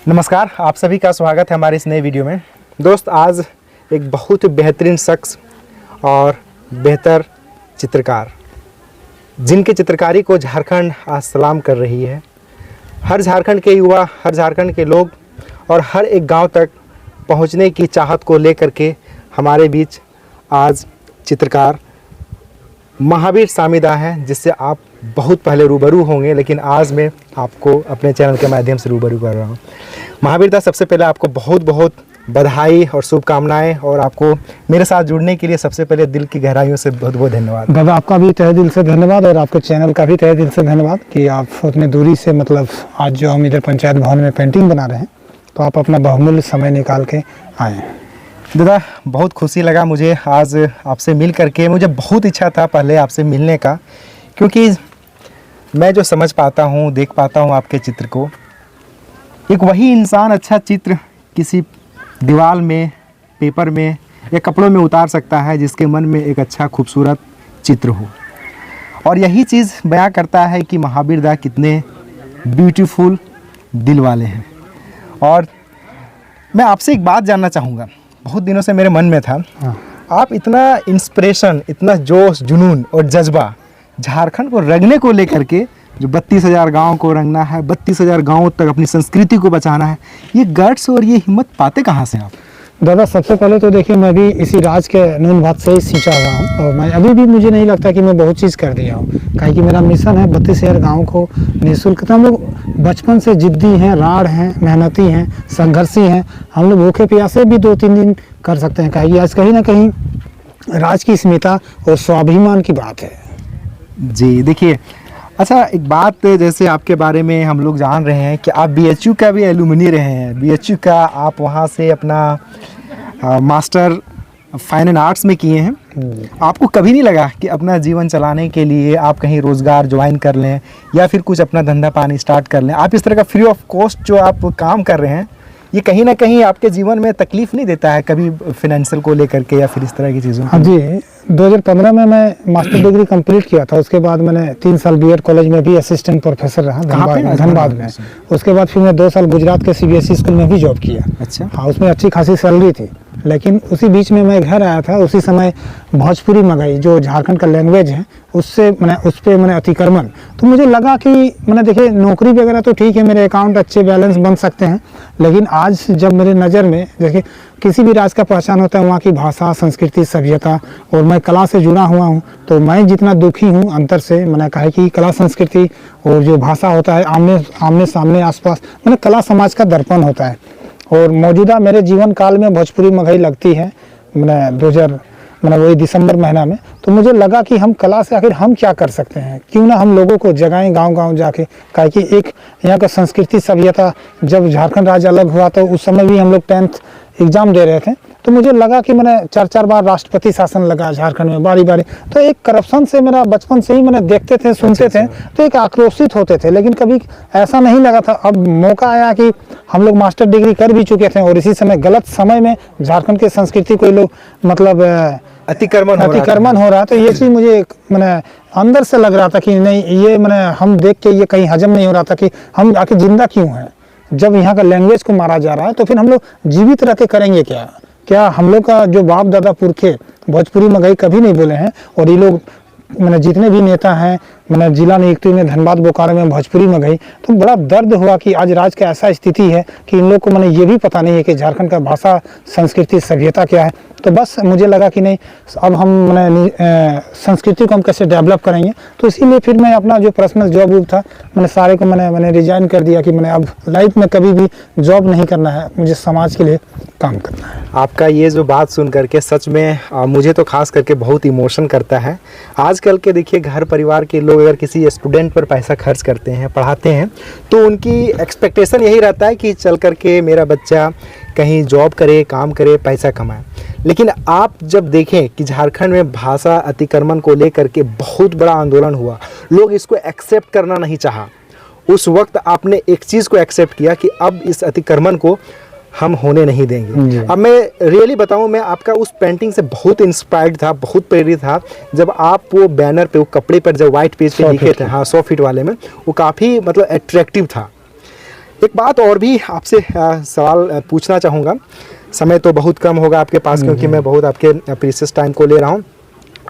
नमस्कार, आप सभी का स्वागत है हमारे इस नए वीडियो में। दोस्त, आज एक बहुत बेहतरीन शख्स और बेहतर चित्रकार, जिनके चित्रकारी को झारखंड आज सलाम कर रही है। हर झारखंड के युवा, हर झारखंड के लोग और हर एक गांव तक पहुंचने की चाहत को लेकर के हमारे बीच आज चित्रकार महावीर सामीदा हैं, जिससे आप बहुत पहले रूबरू होंगे, लेकिन आज मैं आपको अपने चैनल के माध्यम से रूबरू कर रहा हूँ। महावीर दा, सबसे पहले आपको बहुत बहुत बधाई और शुभकामनाएं, और आपको मेरे साथ जुड़ने के लिए सबसे पहले दिल की गहराइयों से बहुत बहुत धन्यवाद। दादा, आपका भी तहे दिल से धन्यवाद और आपके चैनल का भी तहे दिल से धन्यवाद कि आप उतनी दूरी से आज जो हम इधर पंचायत भवन में पेंटिंग बना रहे हैं, तो आप अपना बहुमूल्य समय निकाल के आए हैं। दादा, बहुत खुशी लगा मुझे आज आपसे मिल करके। मुझे बहुत इच्छा था पहले आपसे मिलने का, क्योंकि मैं जो समझ पाता हूँ, देख पाता हूँ आपके चित्र को, एक वही इंसान अच्छा चित्र किसी दीवार में, पेपर में या कपड़ों में उतार सकता है जिसके मन में एक अच्छा खूबसूरत चित्र हो। और यही चीज़ बयां करता है कि महावीर दा कितने ब्यूटीफुल दिल वाले हैं। और मैं आपसे एक बात जानना चाहूँगा, बहुत दिनों से मेरे मन में था। आप इतना इंस्पिरेशन, इतना जोश, जुनून और जज्बा झारखंड को रंगने को लेकर के, जो 32,000 गाँव को रंगना है, 32,000 गाँव तक अपनी संस्कृति को बचाना है, ये गट्स और ये हिम्मत पाते कहाँ से आप? दादा, सबसे पहले तो देखिए, मैं भी इसी राज के नून भात से ही सींचा हुआ हूँ और मैं अभी भी मुझे नहीं लगता कि मैं बहुत चीज़ कर दिया हूँ। काहे कि मेरा मिशन है 32,000 गाँव को निःशुल्क। हम लोग बचपन से जिद्दी हैं, राड़ हैं, मेहनती हैं, संघर्षी हैं। हम लोग भूखे प्यासे भी 2-3 दिन कर सकते हैं। काहे कि आज कहीं ना कहीं राज की स्मिता और स्वाभिमान की बात है। जी देखिए, अच्छा एक बात, जैसे आपके बारे में हम लोग जान रहे हैं कि आप BHU का भी एलुमनी रहे हैं। BHU का आप वहाँ से अपना मास्टर फाइन एंड आर्ट्स में किए हैं। आपको कभी नहीं लगा कि अपना जीवन चलाने के लिए आप कहीं रोज़गार ज्वाइन कर लें या फिर कुछ अपना धंधा पानी स्टार्ट कर लें? आप इस तरह का फ्री ऑफ कॉस्ट जो आप काम कर रहे हैं, ये कहीं ना कहीं आपके जीवन में तकलीफ नहीं देता है कभी फाइनेंशियल को लेकर के या फिर इस तरह की चीज़ों? हाँ जी, 2015 में मैं मास्टर डिग्री कंप्लीट किया था। उसके बाद मैंने 3 साल बीएड कॉलेज में भी असिस्टेंट प्रोफेसर रहा धनबाद में। उसके बाद फिर मैं 2 साल गुजरात के CBSE स्कूल में भी जॉब किया। अच्छा। हाँ, उसमें अच्छी खासी सैलरी थी। लेकिन उसी बीच में मैं घर आया था। उसी समय भोजपुरी मगही जो झारखंड का लैंग्वेज है, उससे उस पर मैंने अतिक्रमण, तो मुझे लगा कि मैंने देखिए, नौकरी वगैरह तो ठीक है, मेरे अकाउंट अच्छे बैलेंस बन सकते हैं, लेकिन आज जब मेरे नज़र में देखिए किसी भी राज्य का पहचान होता है वहाँ की भाषा, संस्कृति, सभ्यता, और मैं कला से जुड़ा हुआ हूँ, तो मैं जितना दुखी हूँ अंतर से, मैंने कहा कि कला, संस्कृति और जो भाषा होता है, आमने सामने आसपास, मैंने कला समाज का दर्पण होता है। और मौजूदा मेरे जीवन काल में भोजपुरी मगही लगती है, मैंने वही दिसंबर महीना में, तो मुझे लगा कि हम कला से आखिर हम क्या कर सकते हैं, क्यों ना हम लोगों को जगाएं गांव-गांव जाके। काहे कि एक यहाँ का संस्कृति, सभ्यता, जब झारखंड राज्य अलग हुआ तो उस समय भी हम लोग 10th एग्जाम दे रहे थे, तो मुझे लगा कि मैंने 4-4 बार राष्ट्रपति शासन लगा झारखंड में बारी बारी, तो एक करप्शन से मेरा बचपन से ही मैंने देखते थे, सुनते थे, तो एक आक्रोशित होते थे, लेकिन कभी ऐसा नहीं लगा था। अब मौका आया कि हम लोग मास्टर डिग्री कर भी चुके थे और इसी समय गलत समय में झारखंड की संस्कृति को लोग मतलब अतिक्रमण हो रहा, तो ये चीज़ मुझे मैंने अंदर से लग रहा था कि नहीं, ये मैंने हम देख के ये कहीं हजम नहीं हो रहा था कि हम आखिर जिंदा क्यों हैं। जब यहाँ का लैंग्वेज को मारा जा रहा है, तो फिर हम लोग जीवित रह के करेंगे क्या हम लोग का जो बाप दादा पुरखे भोजपुरी मगही कभी नहीं बोले हैं, और ये लोग मैंने जितने भी नेता हैं, मैंने जिला नियुक्ति में धनबाद बोकारो में भोजपुरी मगही, तो बड़ा दर्द हुआ कि आज राज्य का ऐसा स्थिति है कि इन लोग को मैंने ये भी पता नहीं है कि झारखंड का भाषा, संस्कृति, सभ्यता क्या है। तो बस मुझे लगा कि नहीं, अब हम मैंने संस्कृति को हम कैसे डेवलप करेंगे, तो इसीलिए फिर मैं अपना जो पर्सनल जॉब था, मैंने सारे को मैंने रिजाइन कर दिया कि मैंने अब लाइफ में कभी भी जॉब नहीं करना है, मुझे समाज के लिए काम करना है। आपका ये जो बात सुन करके सच में मुझे तो खास करके बहुत इमोशन करता है। आजकल के देखिए, घर परिवार के लोग अगर किसी स्टूडेंट पर पैसा खर्च करते हैं, पढ़ाते हैं, तो उनकी एक्सपेक्टेशन यही रहता है कि चल करके मेरा बच्चा कहीं जॉब करे, काम करे, पैसा कमाए। लेकिन आप जब देखें कि झारखंड में भाषा अतिक्रमण को लेकर के बहुत बड़ा आंदोलन हुआ, लोग इसको एक्सेप्ट करना नहीं चाहा, उस वक्त आपने एक चीज़ को एक्सेप्ट किया कि अब इस अतिक्रमण को हम होने नहीं देंगे। अब मैं रियली बताऊं, मैं आपका उस पेंटिंग से बहुत इंस्पायर्ड था, बहुत प्रेरित था। जब आप वो बैनर पे, वो कपड़े पर जब वाइट पेज पे लिखे थे, हाँ 100 फीट वाले में, वो काफ़ी मतलब अट्रैक्टिव था। एक बात और भी आपसे सवाल पूछना चाहूँगा। समय तो बहुत कम होगा आपके पास, क्योंकि मैं बहुत आपके प्रीशियस टाइम को ले रहा हूँ।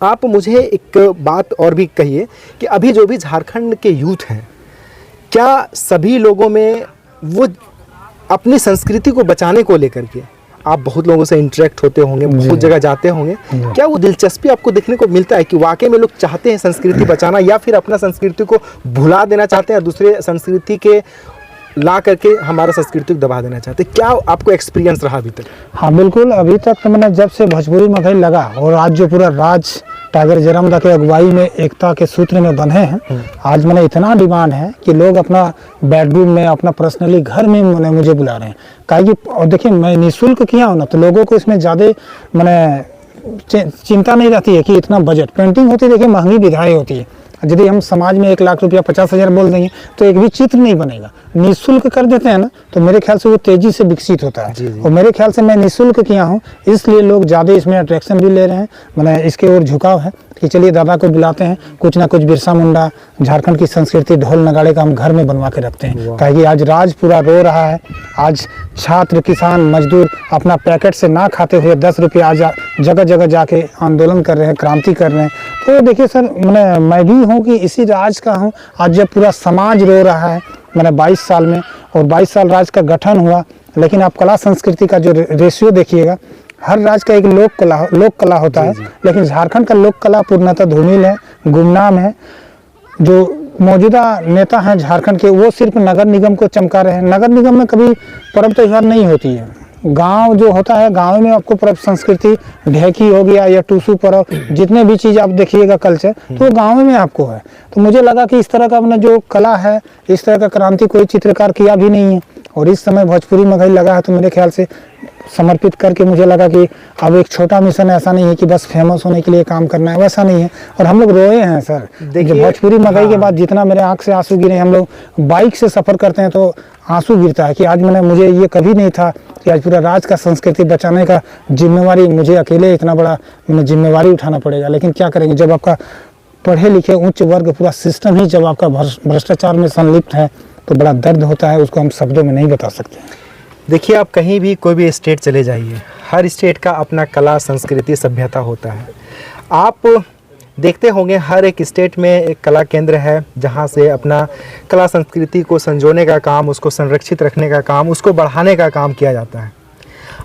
आप मुझे एक बात और भी कहिए कि अभी जो भी झारखंड के यूथ हैं, क्या सभी लोगों में वो अपनी संस्कृति को बचाने को लेकर के, आप बहुत लोगों से इंटरेक्ट होते होंगे, बहुत जगह जाते होंगे, क्या वो दिलचस्पी आपको देखने को मिलता है कि वाकई में लोग चाहते हैं संस्कृति बचाना, या फिर अपना संस्कृति को भुला देना चाहते हैं और दूसरे संस्कृति के ला करके हमारा संस्कृति को दबा देना चाहते हैं? क्या आपको एक्सपीरियंस रहा अभी तक? हाँ बिल्कुल, अभी तक तो मैंने जब से भोजपुरी मगही लगा और आज जो पूरा राज टाइगर जयरामदा के अगुवाई में एकता के सूत्र में बंधे हैं, आज मैंने इतना डिमांड है कि लोग अपना बेडरूम में, अपना पर्सनली घर में मुझे बुला रहे हैं। काहे कि और देखिए, मैं निःशुल्क किया हूँ ना, तो लोगों को इसमें ज़्यादा मैंने चिंता नहीं रहती है कि इतना बजट। पेंटिंग होती है, देखिए महंगी विधाएँ होती है। यदि हम समाज में 1 लाख रुपया 50,000 बोल देंगे तो एक भी चित्र नहीं बनेगा। निःशुल्क कर देते हैं ना, तो मेरे ख्याल से वो तेजी से विकसित होता है। और मेरे ख्याल से मैं निःशुल्क किया हूँ, इसलिए लोग ज़्यादा इसमें अट्रैक्शन भी ले रहे हैं। मैंने इसके ओर झुकाव है कि चलिए दादा को बुलाते हैं, कुछ ना कुछ बिरसा मुंडा, झारखंड की संस्कृति, ढोल नगाड़े का हम घर में बनवा के रखते हैं। ताकि आज राज पूरा रो रहा है, आज छात्र, किसान, मजदूर अपना पैकेट से ना खाते हुए 10 रुपये आज जगह जगह जाके आंदोलन कर रहे हैं, क्रांति कर रहे हैं। तो देखिए सर, मैं भी हूँ कि इसी राज का हूँ। आज जब पूरा समाज रो रहा है, मैंने 22 साल में, और 22 साल राज का गठन हुआ, लेकिन आप कला संस्कृति का जो रेशियो देखिएगा, हर राज्य का एक लोक कला होता है, लेकिन झारखंड का लोक कला पूर्णतः धूमिल है, गुमनाम है। जो मौजूदा नेता हैं झारखंड के, वो सिर्फ नगर निगम को चमका रहे हैं। नगर निगम में कभी पर्व त्यौहार नहीं होती है। गांव जो होता है, गांव में आपको पर्व संस्कृति, ढेकी हो गया या टूसू पर्व, जितने भी चीज़ आप देखिएगा कल्चर, तो गांव में आपको है। तो मुझे लगा कि इस तरह का अपना जो कला है, इस तरह का क्रांति कोई चित्रकार किया भी नहीं है। और इस समय भोजपुरी मगही लगा है, तो मेरे ख्याल से समर्पित करके मुझे लगा कि अब एक छोटा मिशन ऐसा नहीं है कि बस फेमस होने के लिए काम करना है, वैसा नहीं है। और हम लोग रोए हैं सर, देखिए भोजपुरी मगही के बाद जितना मेरे आंख से आंसू गिरे। हम लोग बाइक से सफ़र करते हैं तो आंसू गिरता है कि आज मुझे ये कभी नहीं था कि आज पूरा राज का संस्कृति बचाने का जिम्मेवारी मुझे अकेले इतना बड़ा जिम्मेवारी उठाना पड़ेगा। लेकिन क्या करेंगे, जब आपका पढ़े लिखे उच्च वर्ग पूरा सिस्टम ही जब आपका भ्रष्टाचार में संलिप्त है, तो बड़ा दर्द होता है, उसको हम शब्दों में नहीं बता सकते। देखिए, आप कहीं भी कोई भी स्टेट चले जाइए, हर स्टेट का अपना कला, संस्कृति, सभ्यता होता है। आप देखते होंगे हर एक स्टेट में एक कला केंद्र है, जहां से अपना कला संस्कृति को संजोने का काम, उसको संरक्षित रखने का काम, उसको बढ़ाने का काम किया जाता है।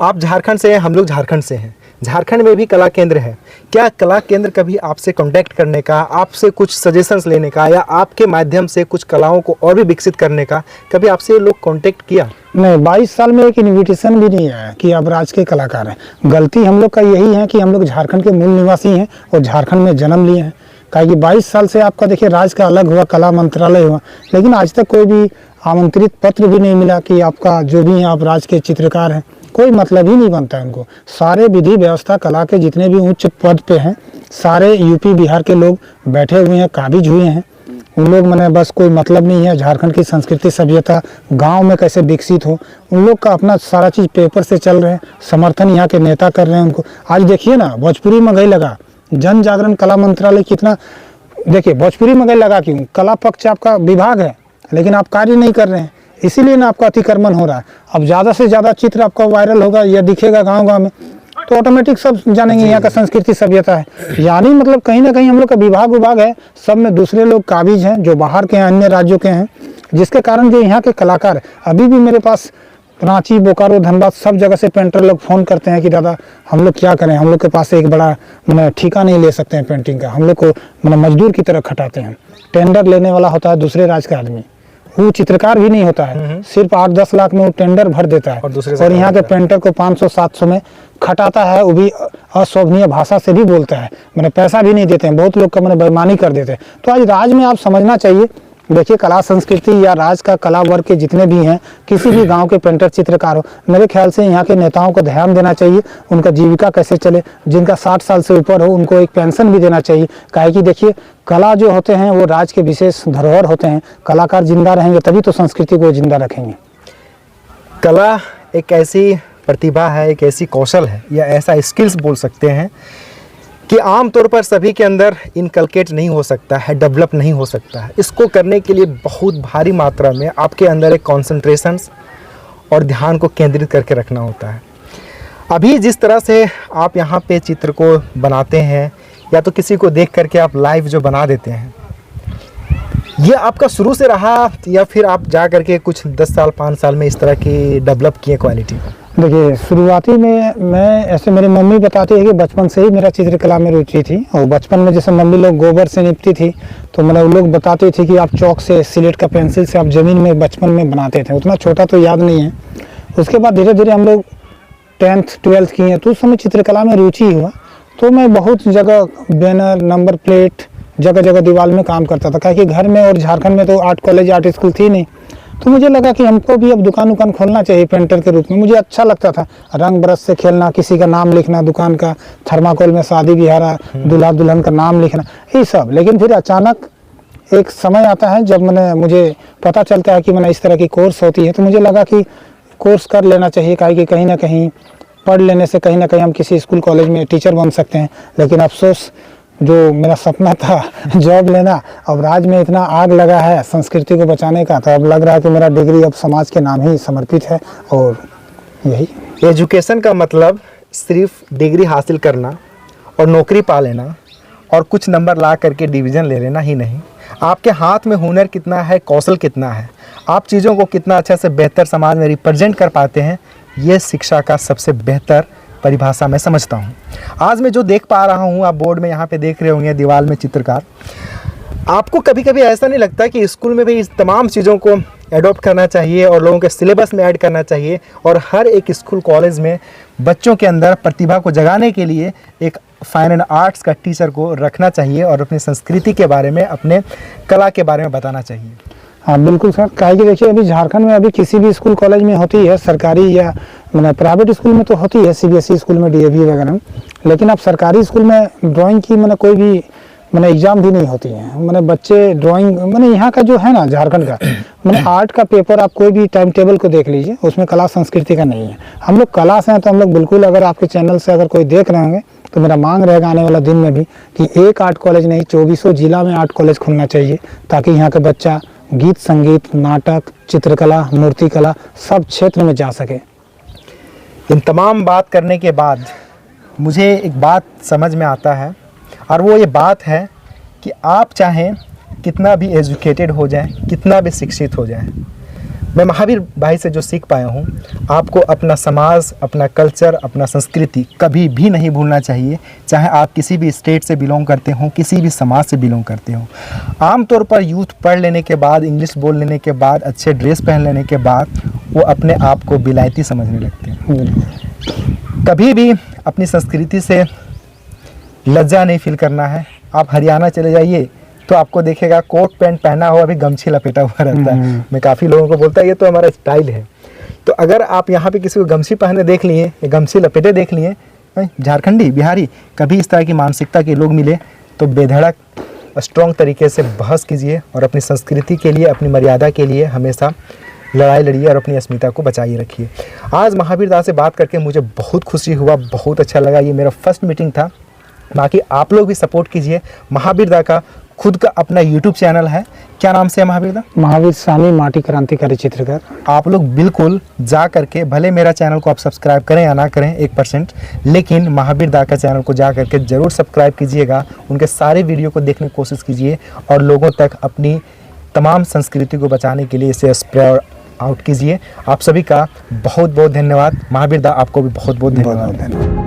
आप झारखंड से हैं, हम लोग झारखंड से हैं, झारखंड में भी कला केंद्र है। क्या कला केंद्र कभी आपसे कांटेक्ट करने का, आपसे कुछ सजेशंस लेने का, या आपके माध्यम से कुछ कलाओं को और भी विकसित करने का कभी आपसे लोग कांटेक्ट किया? नहीं, 22 साल में एक इन्विटेशन भी नहीं आया कि आप राज्य के कलाकार हैं। गलती हम लोग का यही है कि हम लोग झारखंड के मूल निवासी हैं और झारखंड में जन्म लिए हैं। काहे कि 22 साल से आपका देखिए राज्य का अलग हुआ, कला मंत्रालय हुआ, लेकिन आज तक कोई भी आमंत्रित पत्र भी नहीं मिला कि आपका जो भी हैं आप राज्य के चित्रकार हैं। कोई मतलब ही नहीं बनता है उनको। सारे विधि व्यवस्था कला के जितने भी उच्च पद पे हैं, सारे यूपी बिहार के लोग बैठे हुए हैं, काबिज हुए हैं। उन लोग बस कोई मतलब नहीं है झारखंड की संस्कृति सभ्यता गांव में कैसे विकसित हो। उन लोग का अपना सारा चीज़ पेपर से चल रहे हैं, समर्थन यहाँ के नेता कर रहे हैं उनको। आज देखिए ना, भोजपुरी मगही लगा, जन जागरण कला मंत्रालय कितना, देखिए भोजपुरी मगही लगा क्यों, कला पक्ष आपका विभाग है, लेकिन आप कार्य नहीं कर रहे हैं, इसीलिए ना आपका अतिक्रमण हो रहा है। अब ज़्यादा से ज़्यादा चित्र आपका वायरल होगा या दिखेगा गांव-गांव में, तो ऑटोमेटिक सब जानेंगे यहाँ का संस्कृति सभ्यता है। यानी मतलब कहीं ना कहीं हम लोग का विभाग है, सब में दूसरे लोग काबिज हैं जो बाहर के हैं, अन्य राज्यों के हैं, जिसके कारण जो यहाँ के कलाकार, अभी भी मेरे पास रांची, बोकारो, धनबाद सब जगह से पेंटर लोग फ़ोन करते हैं कि दादा हम लोग क्या करें, हम लोग के पास एक बड़ा ठेका नहीं ले सकते हैं पेंटिंग का, हम लोग को मजदूर की तरह खटाते हैं। टेंडर लेने वाला होता है दूसरे राज्य का आदमी, वो चित्रकार भी नहीं होता है, सिर्फ 8-10 लाख में वो टेंडर भर देता है और यहाँ के पेंटर को 500-700 में खटाता है। वो भी अशोभनीय भाषा से भी बोलता है, पैसा भी नहीं देते हैं, बहुत लोग का बेईमानी कर देते हैं। तो आज राज्य में आप समझना चाहिए, देखिए कला संस्कृति या राज्य का कला वर्ग के जितने भी हैं, किसी भी गांव के पेंटर चित्रकार हो, मेरे ख्याल से यहाँ के नेताओं को ध्यान देना चाहिए, उनका जीविका कैसे चले। जिनका 60 साल से ऊपर हो उनको एक पेंशन भी देना चाहिए। काहे कि देखिए कला जो होते हैं वो राज्य के विशेष धरोहर होते हैं, कलाकार जिंदा रहेंगे तभी तो संस्कृति को जिंदा रखेंगे। कला एक ऐसी प्रतिभा है, एक ऐसी कौशल है, या ऐसा स्किल्स बोल सकते हैं कि आम तौर पर सभी के अंदर इनकलकेट नहीं हो सकता है, डेवलप नहीं हो सकता है। इसको करने के लिए बहुत भारी मात्रा में आपके अंदर एक कॉन्सेंट्रेशन और ध्यान को केंद्रित करके रखना होता है। अभी जिस तरह से आप यहाँ पे चित्र को बनाते हैं या तो किसी को देख करके आप लाइव जो बना देते हैं, ये आपका शुरू से रहा या फिर आप जा करके कुछ 10 साल 5 साल में इस तरह की डेवलप किए क्वालिटी को? देखिए, शुरुआती में मैं ऐसे, मेरी मम्मी बताती है कि बचपन से ही मेरा चित्रकला में रुचि थी। और बचपन में जैसे मम्मी लोग गोबर से निपती थी तो मतलब लोग बताते थे कि आप चौक से, सिलेट का पेंसिल से आप ज़मीन में बचपन में बनाते थे। उतना छोटा तो याद नहीं है। उसके बाद धीरे धीरे हम लोग 10th 12th किए तो उस समय चित्रकला में रुचि हुआ। तो मैं बहुत जगह बैनर, नंबर प्लेट, जगह जगह दीवार में काम करता था, क्योंकि घर में और झारखंड में तो आर्ट कॉलेज, आर्ट स्कूल थी नहीं। तो मुझे लगा कि हमको भी अब दुकान खोलना चाहिए पेंटर के रूप में। मुझे अच्छा लगता था रंग ब्रश से खेलना, किसी का नाम लिखना, दुकान का थर्माकोल में शादी ब्याह, दूल्हा दुल्हन का नाम लिखना, ये सब। लेकिन फिर अचानक एक समय आता है जब मुझे पता चलता है कि इस तरह की कोर्स होती है। तो मुझे लगा कि कोर्स कर लेना चाहिए, कि कहीं ना कहीं पढ़ लेने से कहीं ना कहीं हम किसी स्कूल कॉलेज में टीचर बन सकते हैं। लेकिन अफसोस, जो मेरा सपना था जॉब लेना, अब राज्य में इतना आग लगा है संस्कृति को बचाने का, तो अब लग रहा है कि मेरा डिग्री अब समाज के नाम ही समर्पित है। और यही एजुकेशन का मतलब सिर्फ डिग्री हासिल करना और नौकरी पा लेना और कुछ नंबर ला करके डिवीज़न ले लेना ही नहीं। आपके हाथ में हुनर कितना है, कौशल कितना है, आप चीज़ों को कितना अच्छा से बेहतर समाज में रिप्रेजेंट कर पाते हैं, ये शिक्षा का सबसे बेहतर परिभाषा मैं समझता हूँ। आज मैं जो देख पा रहा हूँ, आप बोर्ड में यहाँ पे देख रहे होंगे दीवार में चित्रकार, आपको कभी कभी ऐसा नहीं लगता कि स्कूल में भी इस तमाम चीज़ों को एडॉप्ट करना चाहिए और लोगों के सिलेबस में ऐड करना चाहिए और हर एक स्कूल कॉलेज में बच्चों के अंदर प्रतिभा को जगाने के लिए एक फाइन एंड आर्ट्स का टीचर को रखना चाहिए और अपनी संस्कृति के बारे में, अपने कला के बारे में बताना चाहिए? हाँ बिल्कुल सर। काहे कि देखिए, अभी झारखंड में अभी किसी भी स्कूल कॉलेज में होती है, सरकारी या प्राइवेट स्कूल में तो होती है, सीबीएसई स्कूल में, डीएवी वगैरह में। लेकिन अब सरकारी स्कूल में ड्राइंग की कोई भी एग्जाम भी नहीं होती है। बच्चे ड्राइंग यहाँ का जो है ना, झारखंड का आर्ट का पेपर, आप कोई भी टाइम टेबल को देख लीजिए, उसमें कला संस्कृति का नहीं है। हम लोग कला से हैं तो हम लोग बिल्कुल, अगर आपके चैनल से अगर कोई देख रहे होंगे तो मेरा मांग रहेगा आने वाला दिन में भी कि एक आर्ट कॉलेज नहीं, 24 जिला में आर्ट कॉलेज खुलना चाहिए, ताकि यहाँ का बच्चा गीत संगीत, नाटक, चित्रकला, मूर्ति कला सब क्षेत्र में जा सके। इन तमाम बात करने के बाद मुझे एक बात समझ में आता है और वो ये बात है कि आप चाहें कितना भी एजुकेटेड हो जाए, कितना भी शिक्षित हो जाए, मैं महावीर भाई से जो सीख पाया हूँ, आपको अपना समाज, अपना कल्चर, अपना संस्कृति कभी भी नहीं भूलना चाहिए। चाहे आप किसी भी स्टेट से बिलोंग करते हो, किसी भी समाज से बिलोंग करते हो। आमतौर पर यूथ पढ़ लेने के बाद, इंग्लिश बोल लेने के बाद, अच्छे ड्रेस पहन लेने के बाद वो अपने आप को विलायती समझने लगते हैं। कभी भी अपनी संस्कृति से लज्जा नहीं फील करना है। आप हरियाणा चले जाइए तो आपको देखेगा कोट पैंट पहना हुआ, अभी गमछी लपेटा हुआ रहता है। मैं काफ़ी लोगों को बोलता है ये तो हमारा स्टाइल है। तो अगर आप यहाँ पे किसी को गमछी पहने देख लिए, गमछी लपेटे देख लिए, झारखंडी, बिहारी, कभी इस तरह की मानसिकता के लोग मिले तो बेधड़क स्ट्रॉन्ग तरीके से बहस कीजिए और अपनी संस्कृति के लिए, अपनी मर्यादा के लिए हमेशा लड़ाई लड़िए और अपनी अस्मिता को बचाए रखिए। आज महावीर दा से बात करके मुझे बहुत खुशी हुआ, बहुत अच्छा लगा। ये मेरा फर्स्ट मीटिंग था। बाकी आप लोग भी सपोर्ट कीजिए। महावीर दा का खुद का अपना यूट्यूब चैनल है, क्या नाम से है महावीर दा? महावीर सानी माटी क्रांतिकारी चित्रकार। आप लोग बिल्कुल जा करके, भले मेरा चैनल को आप सब्सक्राइब करें या ना करें 1%, लेकिन महावीर दा का चैनल को जा करके ज़रूर सब्सक्राइब कीजिएगा। उनके सारे वीडियो को देखने की कोशिश कीजिए और लोगों तक अपनी तमाम संस्कृति को बचाने के लिए इसे स्प्रेड आउट कीजिए। आप सभी का बहुत बहुत धन्यवाद। महावीर दा आपको भी बहुत बहुत धन्यवाद।